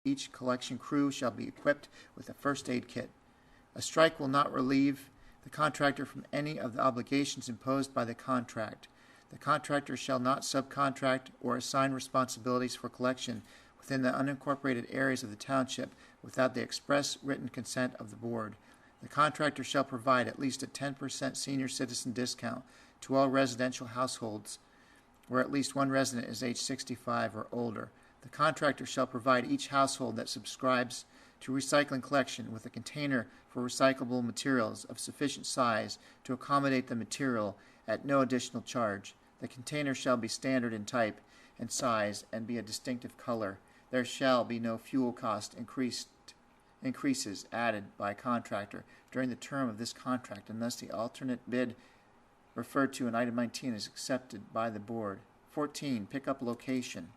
Each collection crew shall be equipped with a first aid kit. A strike will not relieve the contractor from any of the obligations imposed by the contract. The contractor shall not subcontract or assign responsibilities for collection within the unincorporated areas of the township without the express written consent of the board. The contractor shall provide at least a 10% senior citizen discount to all residential households where at least one resident is age 65 or older. The contractor shall provide each household that subscribes to recycling collection with a container for recyclable materials of sufficient size to accommodate the material at no additional charge. The container shall be standard in type and size and be a distinctive color. There shall be no fuel cost increases added by contractor during the term of this contract unless the alternate bid referred to in item 19 is accepted by the board. 14. Pickup location.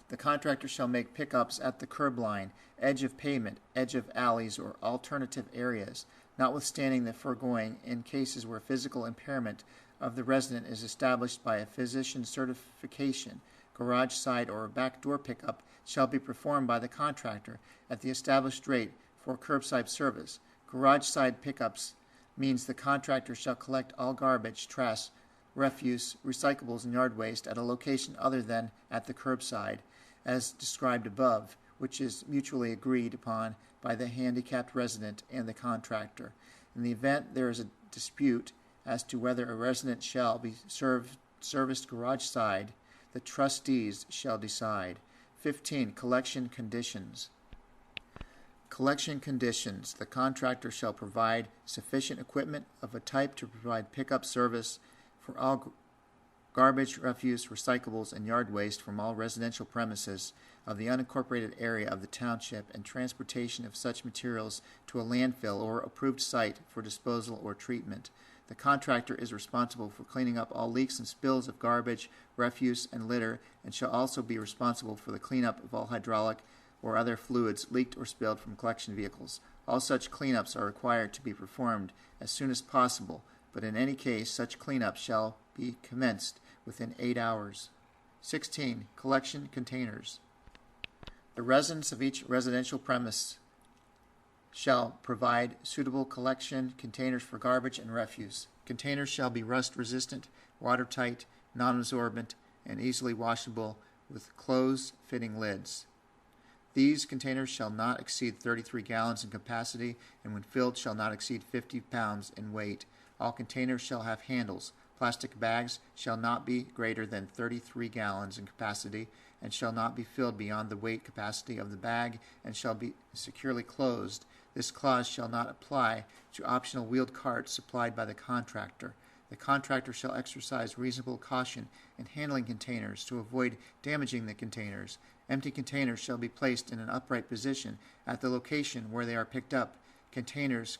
The contractor shall make pickups at the curb line, edge of pavement, edge of alleys, or alternative areas, notwithstanding the foregoing in cases where physical impairment of the resident is established by a physician certification. Garage side or back door pickup shall be performed by the contractor at the established rate for curbside service. Garage side pickups means the contractor shall collect all garbage, trash, refuse, recyclables, and yard waste at a location other than at the curbside, as described above, which is mutually agreed upon by the handicapped resident and the contractor. In the event there is a dispute as to whether a resident shall be serviced garage side, the trustees shall decide. 15. Collection conditions. Collection conditions. The contractor shall provide sufficient equipment of a type to provide pickup service for all garbage, refuse, recyclables, and yard waste from all residential premises of the unincorporated area of the township and transportation of such materials to a landfill or approved site for disposal or treatment. The contractor is responsible for cleaning up all leaks and spills of garbage, refuse, and litter, and shall also be responsible for the cleanup of all hydraulic or other fluids leaked or spilled from collection vehicles. All such cleanups are required to be performed as soon as possible, but in any case such cleanup shall be commenced within 8 hours. 16. Collection containers. The residents of each residential premise shall provide suitable collection containers for garbage and refuse. Containers shall be rust-resistant, watertight, non-absorbent, and easily washable with close-fitting lids. These containers shall not exceed 33 gallons in capacity and when filled shall not exceed 50 pounds in weight. All containers shall have handles. Plastic bags shall not be greater than 33 gallons in capacity and shall not be filled beyond the weight capacity of the bag and shall be securely closed. This clause shall not apply to optional wheeled carts supplied by the contractor. The contractor shall exercise reasonable caution in handling containers to avoid damaging the containers. Empty containers shall be placed in an upright position at the location where they are picked up. Containers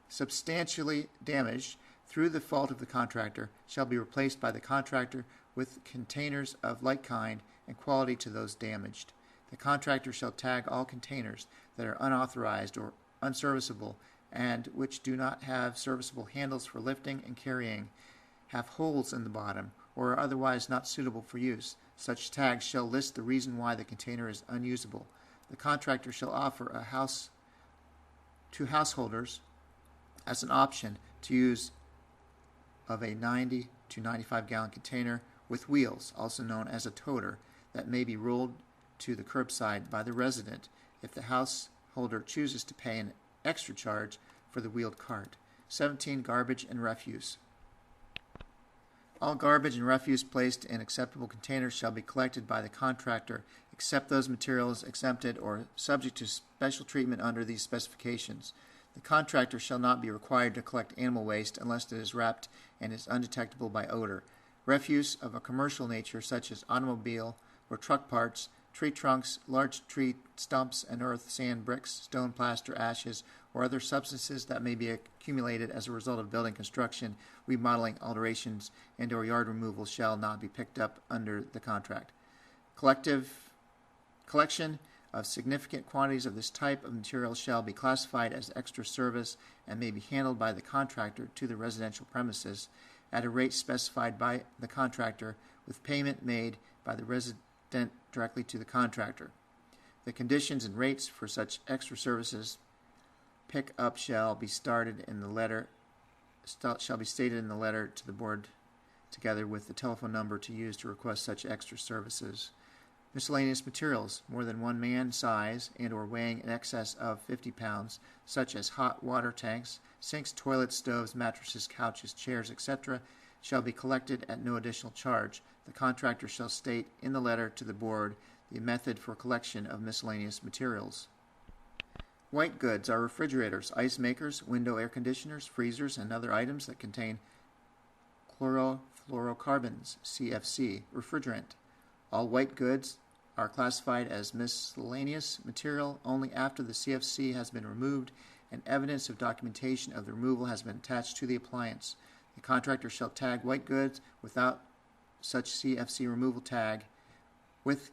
substantially damaged through the fault of the contractor shall be replaced by the contractor with containers of like kind and quality to those damaged. The contractor shall tag all containers that are unauthorized or unserviceable and which do not have serviceable handles for lifting and carrying, have holes in the bottom, or are otherwise not suitable for use. Such tags shall list the reason why the container is unusable. The contractor shall offer to householders as an option to use of a 90 to 95 gallon container with wheels, also known as a toter, that may be rolled to the curbside by the resident if the householder chooses to pay an extra charge for the wheeled cart. 17. Garbage and refuse. All garbage and refuse placed in acceptable containers shall be collected by the contractor, except those materials exempted or subject to special treatment under these specifications. The contractor shall not be required to collect animal waste unless it is wrapped and is undetectable by odor. Refuse of a commercial nature, such as automobile or truck parts, tree trunks, large tree stumps and earth, sand, bricks, stone, plaster, ashes, or other substances that may be accumulated as a result of building construction, remodeling, alterations, and or yard removal shall not be picked up under the contract. Collection of significant quantities of this type of material shall be classified as extra service and may be handled by the contractor to the residential premises at a rate specified by the contractor with payment made by the residential sent directly to the contractor. The conditions and rates for such extra services pick-up shall be stated in the letter to the board, together with the telephone number to use to request such extra services. Miscellaneous materials, more than one man size and or weighing in excess of 50 pounds, such as hot water tanks, sinks, toilets, stoves, mattresses, couches, chairs, etc., shall be collected at no additional charge. The contractor shall state in the letter to the board the method for collection of miscellaneous materials. White goods are refrigerators, ice makers, window air conditioners, freezers, and other items that contain chlorofluorocarbons, CFC, refrigerant. All white goods are classified as miscellaneous material only after the CFC has been removed and evidence of documentation of the removal has been attached to the appliance. The contractor shall tag white goods without such CFC removal tag with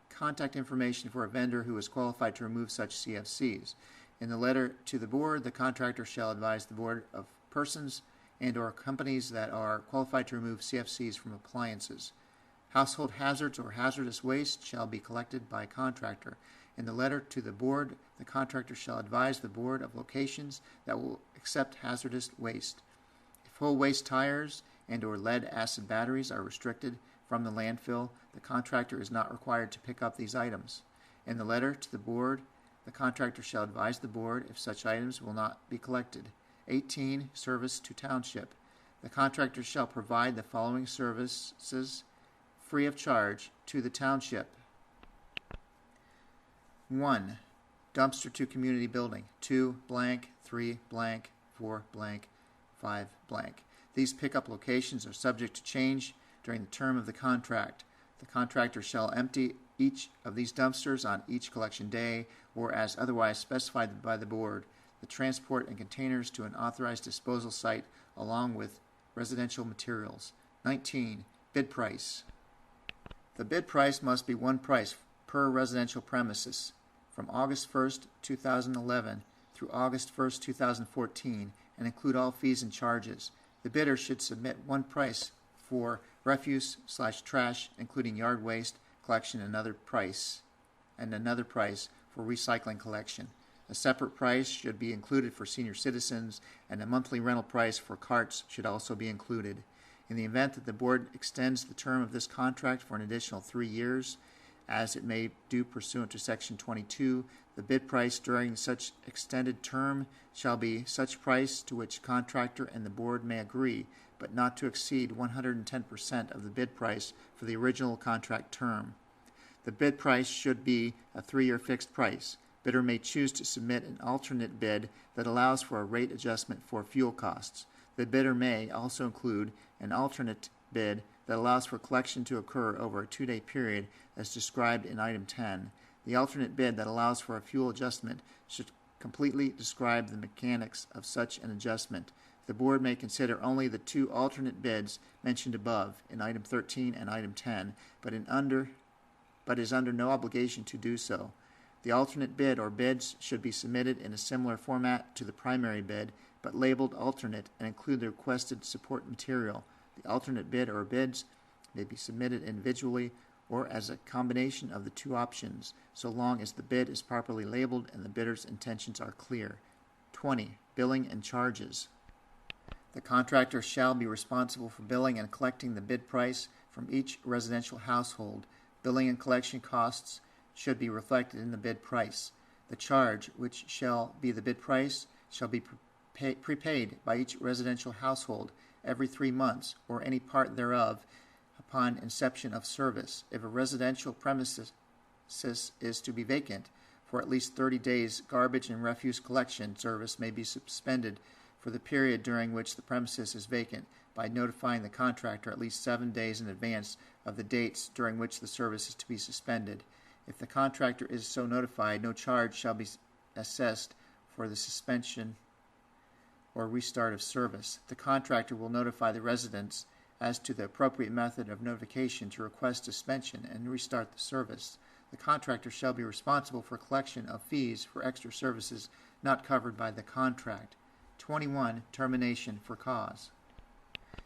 contact information for a vendor who is qualified to remove such CFCs. In the letter to the board, the contractor shall advise the board of persons and or companies that are qualified to remove CFCs from appliances. Household hazards or hazardous waste shall be collected by a contractor. In the letter to the board, the contractor shall advise the board of locations that will accept hazardous waste. If whole waste tires and or lead-acid batteries are restricted from the landfill, the contractor is not required to pick up these items. In the letter to the board, the contractor shall advise the board if such items will not be collected. 18. Service to township. The contractor shall provide the following services free of charge to the township. 1. Dumpster to community building. 2. Blank. 3. Blank. 4. Blank. 5. Blank. These pickup locations are subject to change during the term of the contract. The contractor shall empty each of these dumpsters on each collection day or as otherwise specified by the board. The transport and containers to an authorized disposal site along with residential materials. 19. Bid price. The bid price must be one price per residential premises from August 1st, 2011 through August 1st, 2014 and include all fees and charges. The bidder should submit one price for refuse/trash, including yard waste collection, and another price for recycling collection. A separate price should be included for senior citizens, and a monthly rental price for carts should also be included. In the event that the board extends the term of this contract for an additional 3 years, as it may do pursuant to Section 22, the bid price during such extended term shall be such price to which contractor and the board may agree, but not to exceed 110% of the bid price for the original contract term. The bid price should be a 3-year fixed price. Bidder may choose to submit an alternate bid that allows for a rate adjustment for fuel costs. The bidder may also include an alternate bid that allows for collection to occur over a 2-day period as described in Item 10. The alternate bid that allows for a fuel adjustment should completely describe the mechanics of such an adjustment. The board may consider only the 2 alternate bids mentioned above in Item 13 and Item 10, but is under no obligation to do so. The alternate bid or bids should be submitted in a similar format to the primary bid, but labeled alternate and include the requested support material. The alternate bid or bids may be submitted individually or as a combination of the 2 options, so long as the bid is properly labeled and the bidder's intentions are clear. 20. Billing and charges. The contractor shall be responsible for billing and collecting the bid price from each residential household. Billing and collection costs should be reflected in the bid price. The charge, which shall be the bid price, shall be prepaid by each residential household every 3 months or any part thereof upon inception of service. If a residential premises is to be vacant for at least 30 days, garbage and refuse collection service may be suspended for the period during which the premises is vacant by notifying the contractor at least 7 days in advance of the dates during which the service is to be suspended. If the contractor is so notified, no charge shall be assessed for the suspension or restart of service. The contractor will notify the residents as to the appropriate method of notification to request suspension and restart the service. The contractor shall be responsible for collection of fees for extra services not covered by the contract. 21. Termination for cause.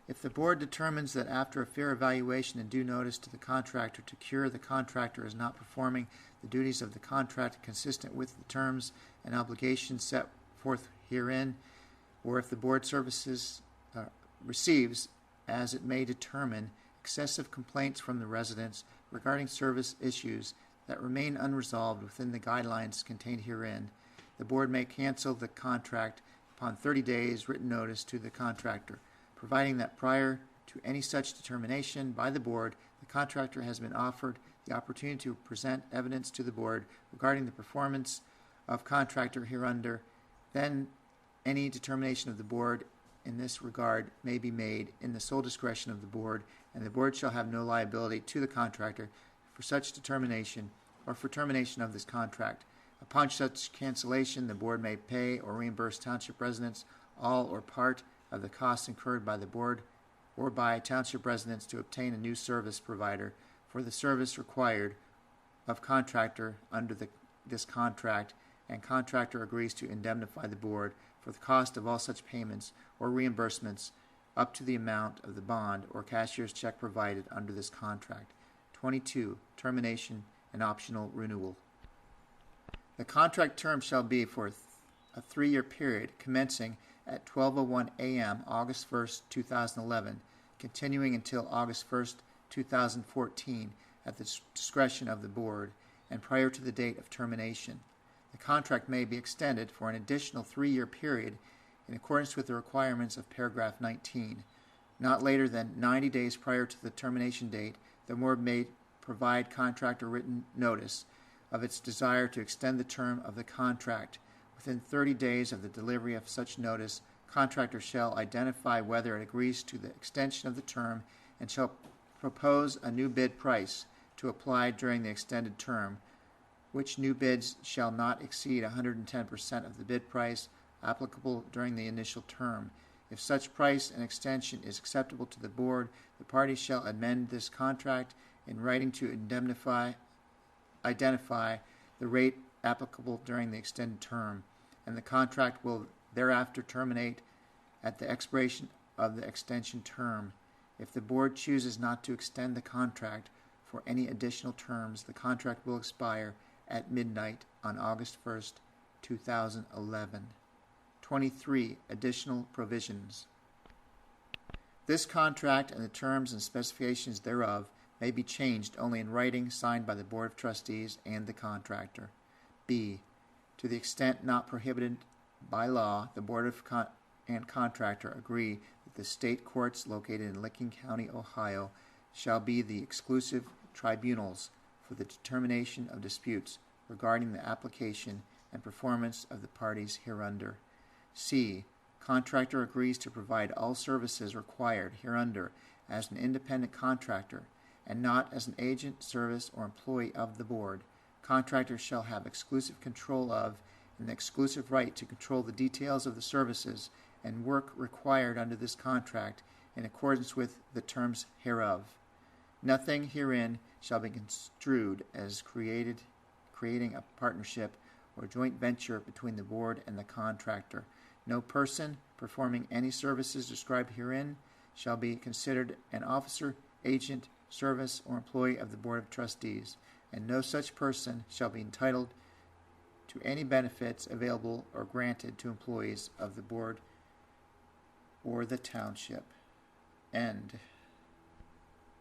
If the board determines that after a fair evaluation and due notice to the contractor to cure, the contractor is not performing the duties of the contract consistent with the terms and obligations set forth herein, or if the board receives, as it may determine, excessive complaints from the residents regarding service issues that remain unresolved within the guidelines contained herein, the board may cancel the contract upon 30 days written notice to the contractor, providing that prior to any such determination by the board, the contractor has been offered the opportunity to present evidence to the board regarding the performance of contractor hereunder. Then any determination of the board in this regard may be made in the sole discretion of the board, and the board shall have no liability to the contractor for such determination or for termination of this contract. Upon such cancellation, the board may pay or reimburse township residents all or part of the costs incurred by the board or by township residents to obtain a new service provider for the service required of contractor under this contract, and contractor agrees to indemnify the board for the cost of all such payments or reimbursements up to the amount of the bond or cashier's check provided under this contract. 22. Termination and optional renewal. The contract term shall be for a 3-year period commencing at 12:01 a.m. August 1st, 2011, continuing until August 1st, 2014 at the discretion of the board and prior to the date of termination. The contract may be extended for an additional 3-year period in accordance with the requirements of paragraph 19. Not later than 90 days prior to the termination date, the board may provide contractor written notice of its desire to extend the term of the contract. Within 30 days of the delivery of such notice, contractor shall identify whether it agrees to the extension of the term and shall propose a new bid price to apply during the extended term, which new bids shall not exceed 110% of the bid price applicable during the initial term. If such price and extension is acceptable to the board, the parties shall amend this contract in writing to identify the rate applicable during the extended term, and the contract will thereafter terminate at the expiration of the extension term. If the board chooses not to extend the contract for any additional terms, the contract will expire at midnight on August 1st, 2011. 23. Additional provisions. This contract and the terms and specifications thereof may be changed only in writing signed by the Board of Trustees and the contractor. B. To the extent not prohibited by law, the Board and contractor agree that the state courts located in Licking County, Ohio, shall be the exclusive tribunals for the determination of disputes regarding the application and performance of the parties hereunder. C. Contractor agrees to provide all services required hereunder as an independent contractor and not as an agent, service, or employee of the board. Contractor shall have exclusive control of and the exclusive right to control the details of the services and work required under this contract in accordance with the terms hereof. Nothing herein shall be construed as creating a partnership or joint venture between the board and the contractor. No person performing any services described herein shall be considered an officer, agent, service, or employee of the Board of Trustees, and no such person shall be entitled to any benefits available or granted to employees of the board or the township. End.